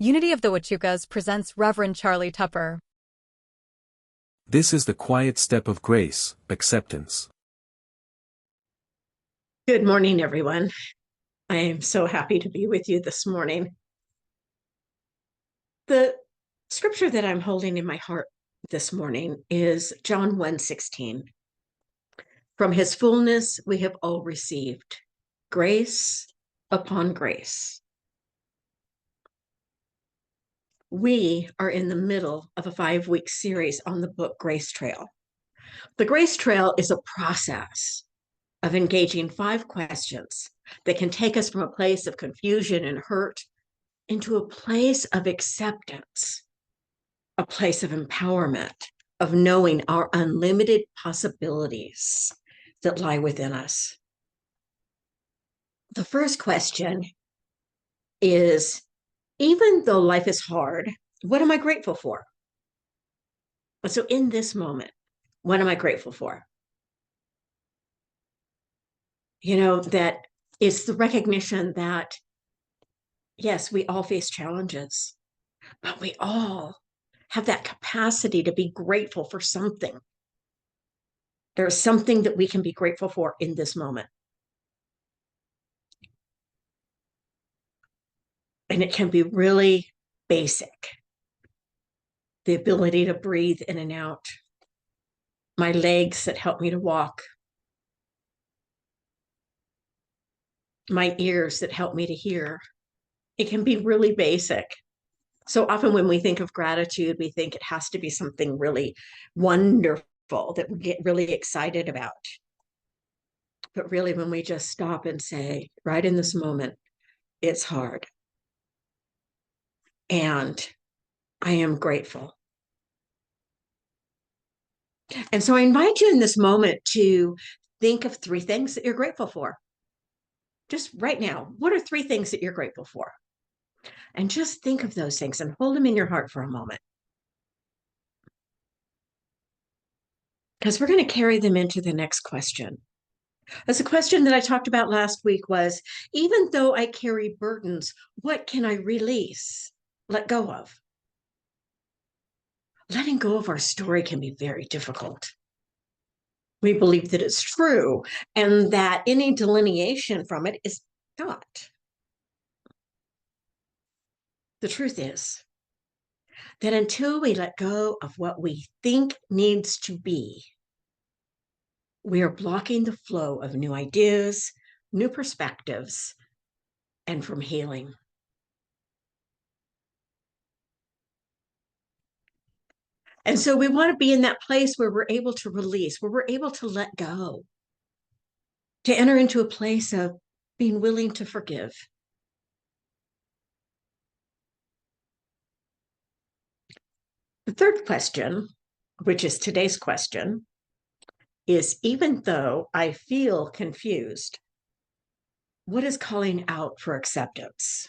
Unity of the Huachucas presents Reverend Charli Tupper. This is the quiet step of grace, acceptance. Good morning, everyone. I am so happy to be with you this morning. The scripture that I'm holding in my heart this morning is John 1:16. From his fullness we have all received grace upon grace. We are in the middle of a 5-week series on the book Grace Trail. The Grace Trail is a process of engaging 5 questions that can take us from a place of confusion and hurt into a place of acceptance, a place of empowerment, of knowing our unlimited possibilities that lie within us. The first question is, even though life is hard, what am I grateful for? So in this moment, what am I grateful for? That is the recognition that, yes, we all face challenges, but we all have that capacity to be grateful for something. There's something that we can be grateful for in this moment. And it can be really basic. The ability to breathe in and out, my legs that help me to walk, my ears that help me to hear. It can be really basic. So often when we think of gratitude, we think it has to be something really wonderful that we get really excited about. But really, when we just stop and say, right in this moment, it's hard. And I am grateful. And so I invite you in this moment to think of 3 things that you're grateful for. Just right now, what are 3 things that you're grateful for? And just think of those things and hold them in your heart for a moment. Because we're going to carry them into the next question. As a question that I talked about last week was, even though I carry burdens, what can I release, let go of? Letting go of our story can be very difficult. We believe that it's true and that any delineation from it is not. The truth is that until we let go of what we think needs to be, we are blocking the flow of new ideas, new perspectives, and from healing. And so we want to be in that place where we're able to release, where we're able to let go, to enter into a place of being willing to forgive. The third question, which is today's question, is even though I feel confused, what is calling out for acceptance?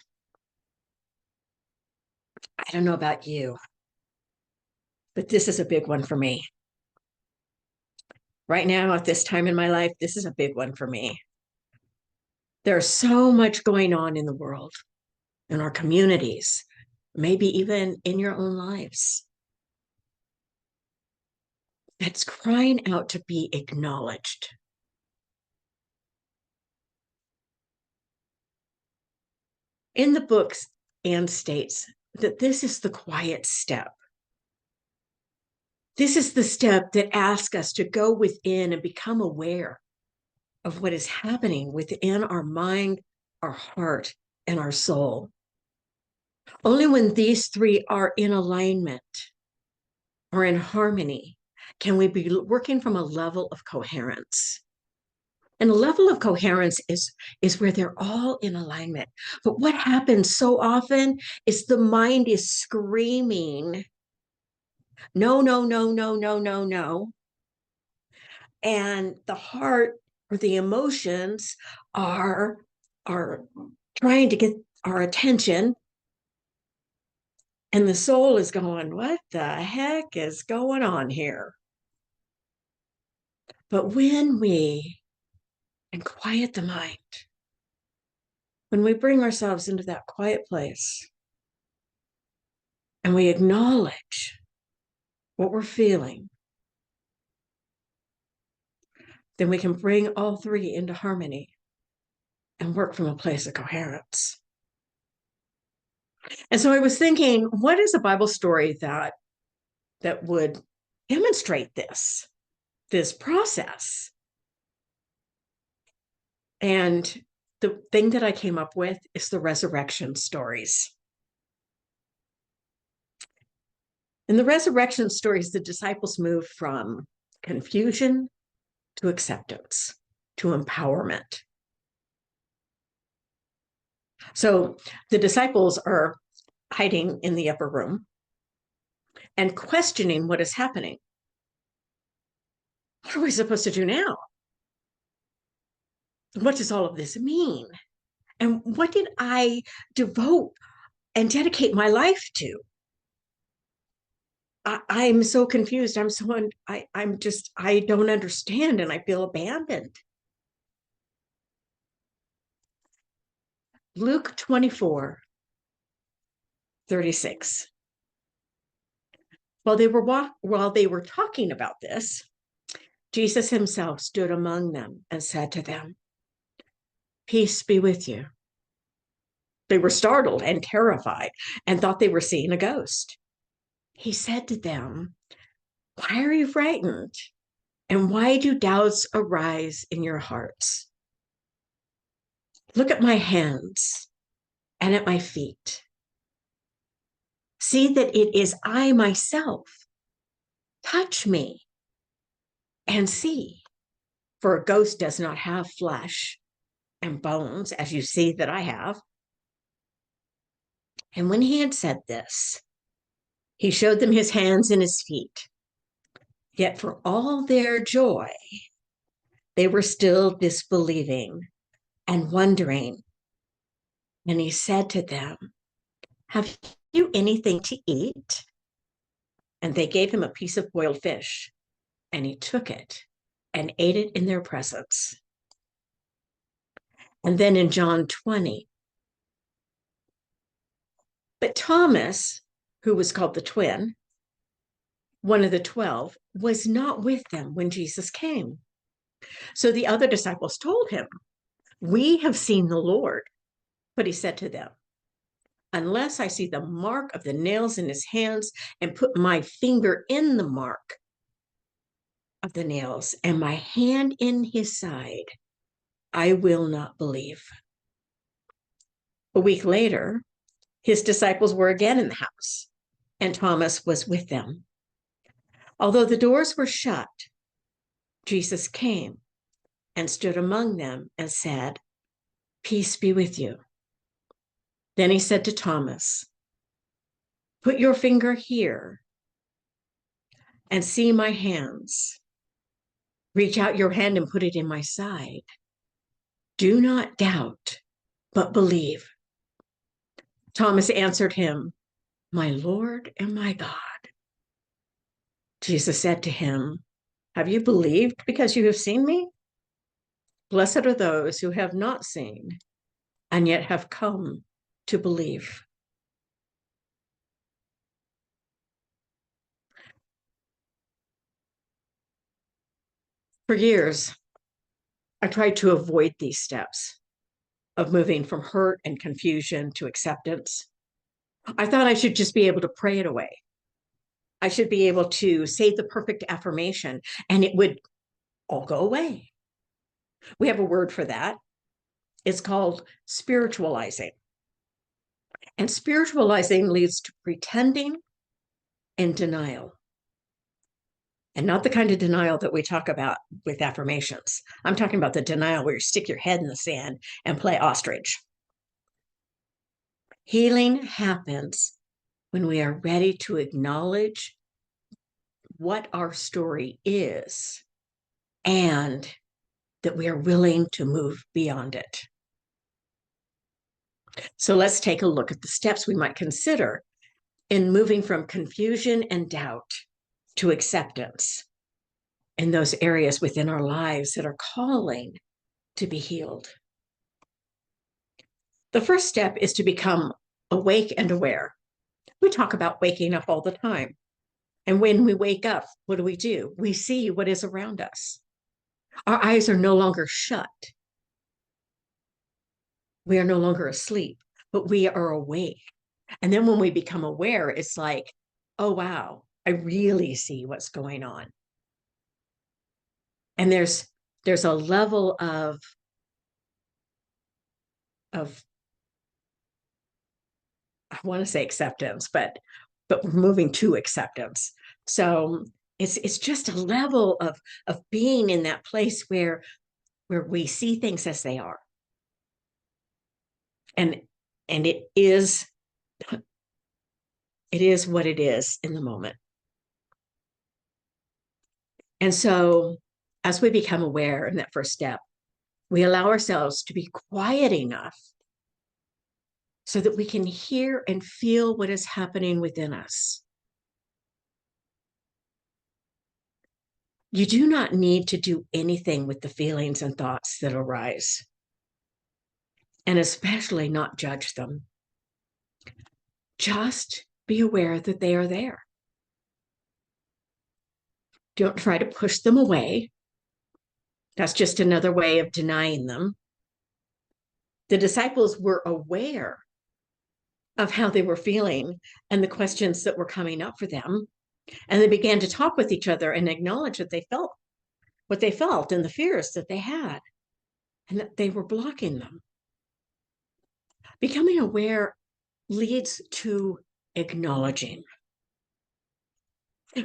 I don't know about you, but this is a big one for me. Right now, at this time in my life, this is a big one for me. There's so much going on in the world, in our communities, maybe even in your own lives, that's crying out to be acknowledged. In the books, Anne states that this is the quiet step. This is the step that asks us to go within and become aware of what is happening within our mind, our heart, and our soul. Only when these 3 are in alignment or in harmony can we be working from a level of coherence. And a level of coherence is where they're all in alignment. But what happens so often is the mind is screaming, no, no, no, no, no, no, no. And the heart or the emotions are trying to get our attention. And the soul is going, what the heck is going on here? But when we quiet the mind, when we bring ourselves into that quiet place, and we acknowledge what we're feeling, then we can bring all three into harmony and work from a place of coherence. And so I was thinking, what is a Bible story that would demonstrate this process? And the thing that I came up with is the resurrection stories. In the resurrection stories, the disciples move from confusion to acceptance to empowerment. So the disciples are hiding in the upper room and questioning what is happening. What are we supposed to do now? What does all of this mean? And what did I devote and dedicate my life to? I'm so confused. I don't understand, and I feel abandoned. Luke 24:36. While they were talking about this, Jesus himself stood among them and said to them, "Peace be with you." They were startled and terrified and thought they were seeing a ghost. He said to them, "Why are you frightened? And why do doubts arise in your hearts? Look at my hands and at my feet. See that it is I myself. Touch me and see, for a ghost does not have flesh and bones, as you see that I have." And when he had said this, he showed them his hands and his feet. Yet for all their joy, they were still disbelieving and wondering. And he said to them, "Have you anything to eat?" And they gave him a piece of boiled fish, and he took it and ate it in their presence. And then in John 20, but Thomas, who was called the twin, one of the 12, was not with them when Jesus came. So the other disciples told him, "We have seen the Lord." But he said to them, "Unless I see the mark of the nails in his hands and put my finger in the mark of the nails and my hand in his side, I will not believe." A week later, his disciples were again in the house, and Thomas was with them. Although the doors were shut, Jesus came and stood among them and said, "Peace be with you." Then he said to Thomas, "Put your finger here and see my hands. Reach out your hand and put it in my side. Do not doubt, but believe." Thomas answered him, "My Lord and my God." Jesus said to him, "Have you believed because you have seen me? Blessed are those who have not seen and yet have come to believe." For years, I tried to avoid these steps of moving from hurt and confusion to acceptance. I thought I should just be able to pray it away. I should be able to say the perfect affirmation and it would all go away. We have a word for that. It's called spiritualizing. And spiritualizing leads to pretending and denial. And not the kind of denial that we talk about with affirmations. I'm talking about the denial where you stick your head in the sand and play ostrich. Healing happens when we are ready to acknowledge what our story is and that we are willing to move beyond it. So let's take a look at the steps we might consider in moving from confusion and doubt to acceptance in those areas within our lives that are calling to be healed. The first step is to become awake and aware. We talk about waking up all the time. And when we wake up, what do? We see what is around us. Our eyes are no longer shut. We are no longer asleep, but we are awake. And then when we become aware, it's like, oh, wow, I really see what's going on. And there's a level of I want to say acceptance, but we're moving to acceptance. So it's just a level of being in that place where we see things as they are. And it is what it is in the moment. And so as we become aware in that first step, we allow ourselves to be quiet enough so that we can hear and feel what is happening within us. You do not need to do anything with the feelings and thoughts that arise, and especially not judge them. Just be aware that they are there. Don't try to push them away. That's just another way of denying them. The disciples were aware of how they were feeling and the questions that were coming up for them. And they began to talk with each other and acknowledge that they felt what they felt and the fears that they had, and that they were blocking them. Becoming aware leads to acknowledging.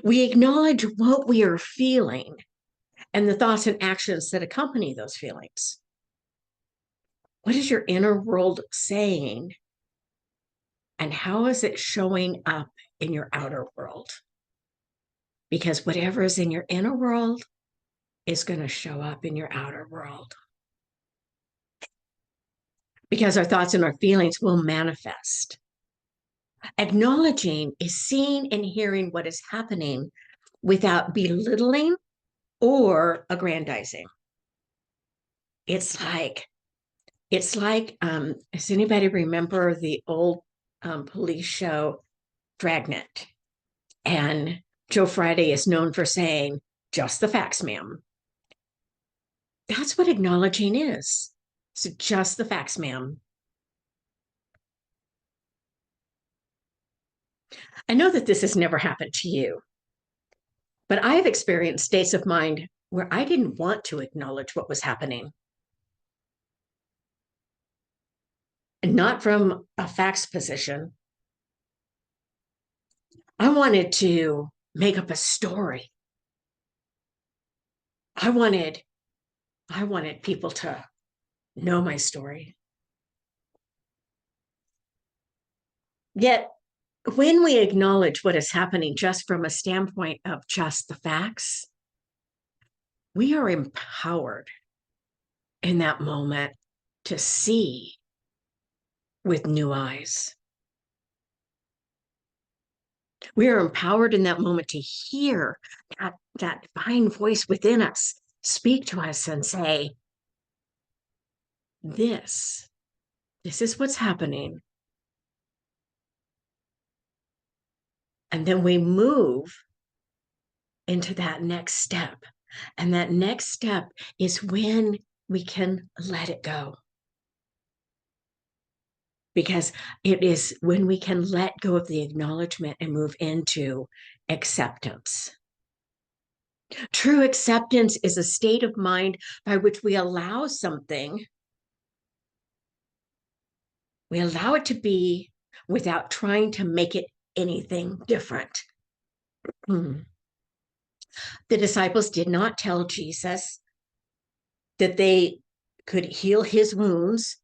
We acknowledge what we are feeling and the thoughts and actions that accompany those feelings. What is your inner world saying? And how is it showing up in your outer world? Because whatever is in your inner world is going to show up in your outer world. Because our thoughts and our feelings will manifest. Acknowledging is seeing and hearing what is happening without belittling or aggrandizing. It's like, does anybody remember the old police show Dragnet? And Joe Friday is known for saying, just the facts, ma'am. That's what acknowledging is. So just the facts, ma'am. I know that this has never happened to you, but I have experienced states of mind where I didn't want to acknowledge what was happening. And not from a facts position. I wanted to make up a story. I wanted people to know my story. Yet, when we acknowledge what is happening just from a standpoint of just the facts, we are empowered in that moment to see with new eyes. We are empowered in that moment to hear that divine voice within us speak to us and say, this is what's happening. And then we move into that next step. And that next step is when we can let it go. Because it is when we can let go of the acknowledgement and move into acceptance. True acceptance is a state of mind by which we allow something. We allow it to be without trying to make it anything different. The disciples did not tell Jesus that they could heal his wounds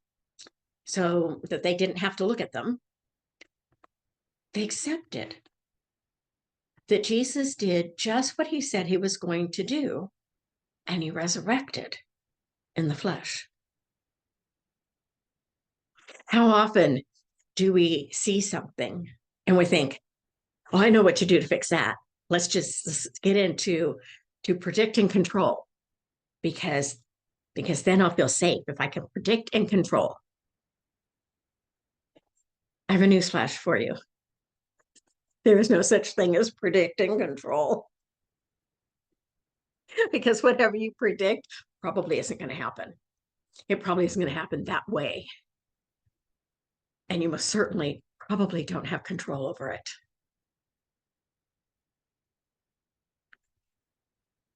so that they didn't have to look at them. They accepted that Jesus did just what he said he was going to do, and he resurrected in the flesh. How often do we see something and we think, oh, I know what to do to fix that. Let's just get into predict and control, because then I'll feel safe if I can predict and control. I have a newsflash for you. There is no such thing as predict and control. Because whatever you predict probably isn't going to happen. It probably isn't going to happen that way. And you most certainly probably don't have control over it.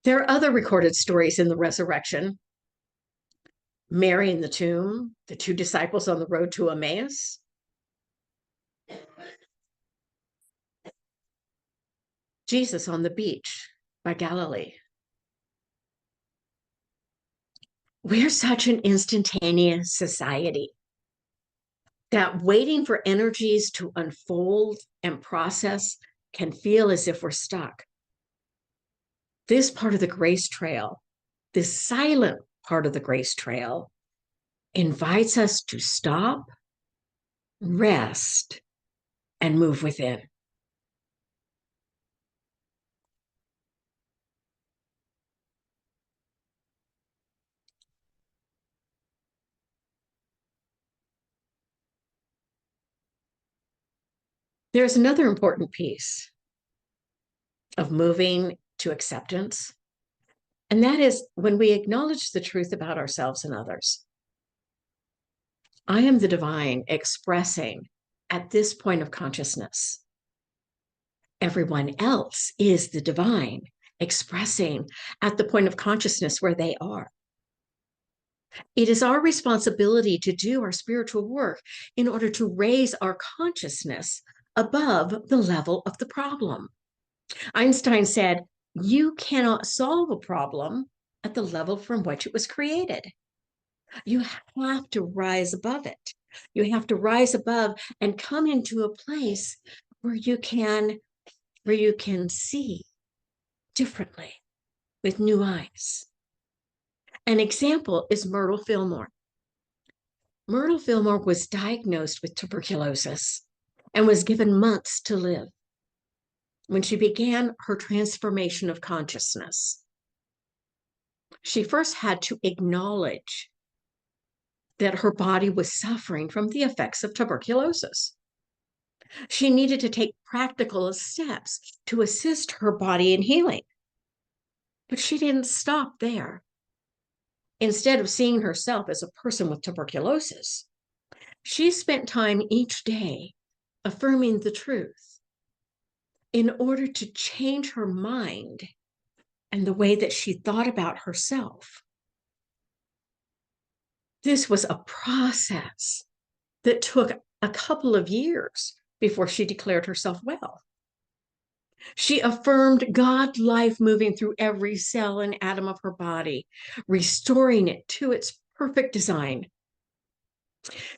There are other recorded stories in the resurrection. Mary in the tomb, the two disciples on the road to Emmaus. Jesus on the beach by Galilee. We're such an instantaneous society that waiting for energies to unfold and process can feel as if we're stuck. This part of the grace trail, this silent part of the grace trail, invites us to stop, rest, and move within. There's another important piece of moving to acceptance, and that is when we acknowledge the truth about ourselves and others. I am the divine expressing at this point of consciousness. Everyone else is the divine expressing at the point of consciousness where they are. It is our responsibility to do our spiritual work in order to raise our consciousness above the level of the problem. Einstein said, you cannot solve a problem at the level from which it was created. You have to rise above it. You have to rise above and come into a place where you can see differently with new eyes. An example is Myrtle Fillmore. Myrtle Fillmore was diagnosed with tuberculosis and was given months to live when she began her transformation of consciousness. She first had to acknowledge that her body was suffering from the effects of tuberculosis. She needed to take practical steps to assist her body in healing. But she didn't stop there. Instead of seeing herself as a person with tuberculosis, she spent time each day affirming the truth in order to change her mind and the way that she thought about herself. This was a process that took a couple of years before she declared herself well. She affirmed God life moving through every cell and atom of her body, restoring it to its perfect design.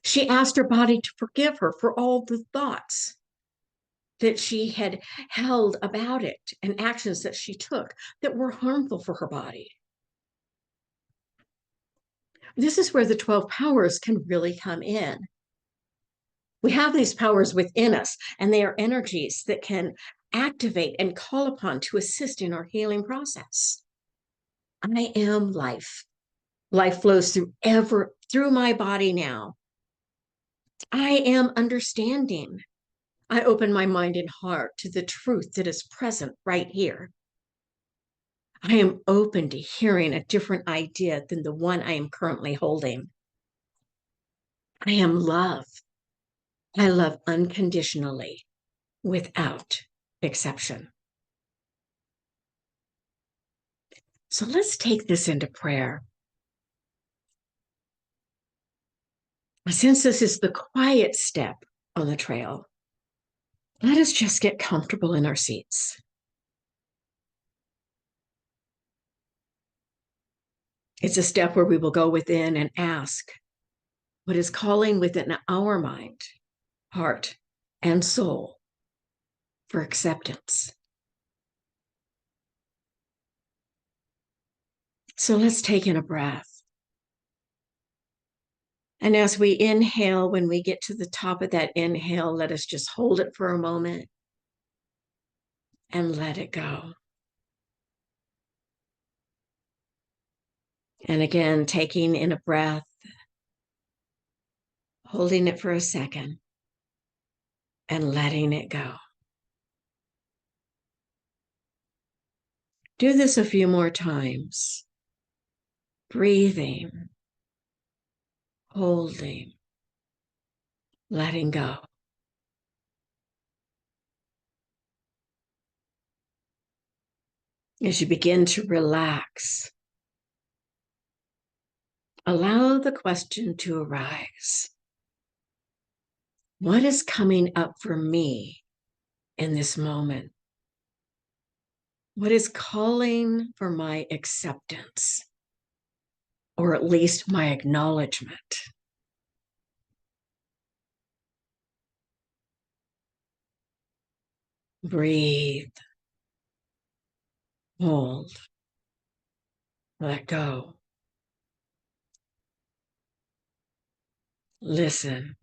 She asked her body to forgive her for all the thoughts that she had held about it and actions that she took that were harmful for her body. This is where the 12 powers can really come in. We have these powers within us, and they are energies that can activate and call upon to assist in our healing process. I am life. Life flows through my body now. I am understanding. I open my mind and heart to the truth that is present right here. I am open to hearing a different idea than the one I am currently holding. I am love. I love unconditionally, without exception. So let's take this into prayer. Since this is the quiet step on the trail, let us just get comfortable in our seats. It's a step where we will go within and ask what is calling within our mind, heart, and soul for acceptance. So let's take in a breath. And as we inhale, when we get to the top of that inhale, let us just hold it for a moment and let it go. And again, taking in a breath, holding it for a second, and letting it go. Do this a few more times. Breathing, holding, letting go. As you begin to relax, allow the question to arise. What is coming up for me in this moment? What is calling for my acceptance, or at least my acknowledgement? Breathe, hold, let go. Listen.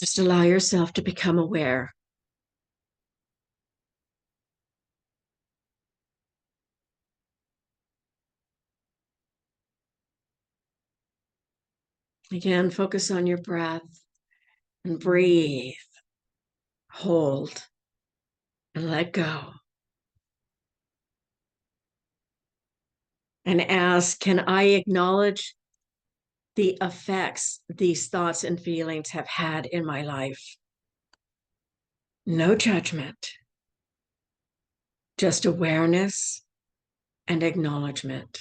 Just allow yourself to become aware. Again, focus on your breath and breathe, hold, and let go. And ask, can I acknowledge the effects these thoughts and feelings have had in my life? No judgment, just awareness and acknowledgement.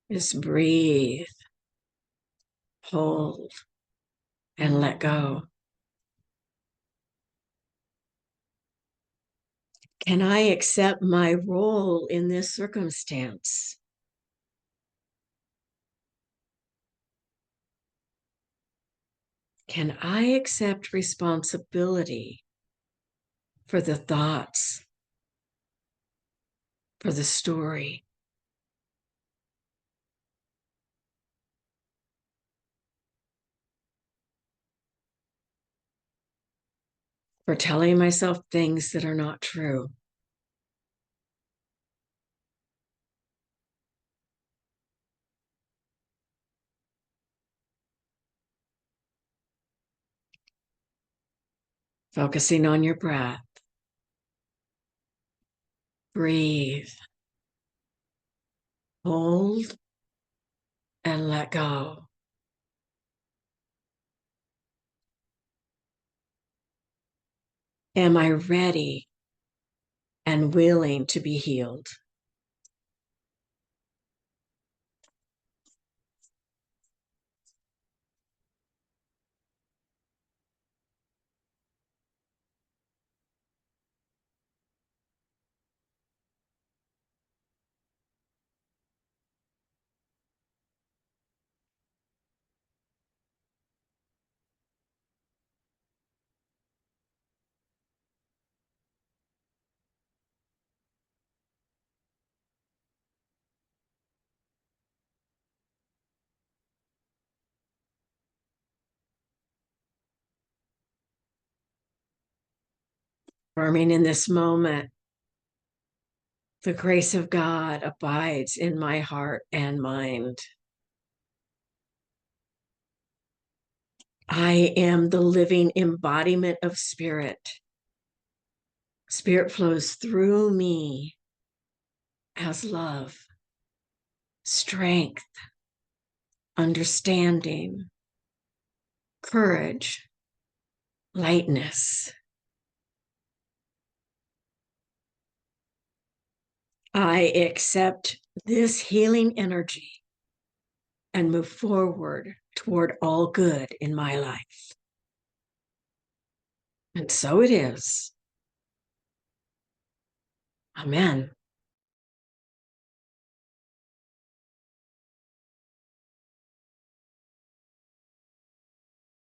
Just breathe, hold, and let go. Can I accept my role in this circumstance? Can I accept responsibility for the thoughts, for the story? For telling myself things that are not true? Focusing on your breath. Breathe, hold, and let go. Am I ready and willing to be healed? Affirming in this moment, the grace of God abides in my heart and mind. I am the living embodiment of spirit. Spirit flows through me as love, strength, understanding, courage, lightness. I accept this healing energy and move forward toward all good in my life. And so it is. Amen.